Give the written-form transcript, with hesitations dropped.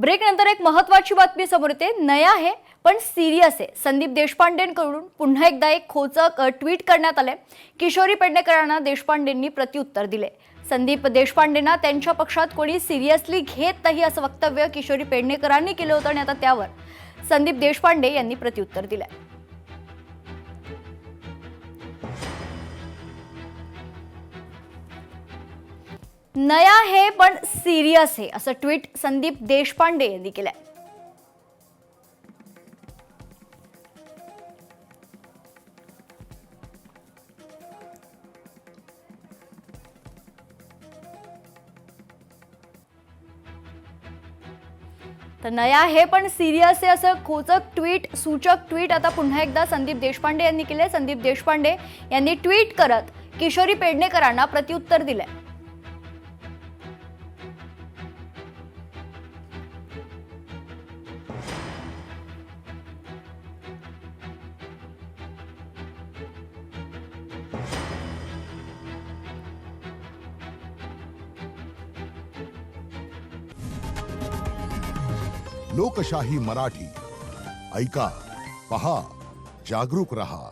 Break नंतर एक महत्त्वाची बातमी समोर येते. नया आहे पण सिरियस आहे. संदीप देशपांडेंकडून पुन्हा एकदा एक खोचक ट्विट करण्यात आले. किशोरी पेडणेकरांना देशपांडेंनी प्रत्युत्तर दिले. संदीप देशपांडेंना त्यांच्या पक्षात कोणी सिरियसली घेत नाही असं वक्तव्य किशोरी पेडणेकरांनी केलं होतं आणि आता त्यावर संदीप देशपांडे यांनी प्रत्युत्तर दिलंय. नया है पण सिरियस है असं ट्विट संदीप देशपांडे यांनी केलंय. तर नया है पण सिरियस आहे असं खोचक ट्विट सूचक ट्विट आता पुन्हा एकदा संदीप देशपांडे यांनी केले. संदीप देशपांडे यांनी ट्विट करत किशोरी पेडणेकरांना प्रत्युत्तर दिलंय. लोकशाही मराठी ऐका, पहा, जागरूक रहा.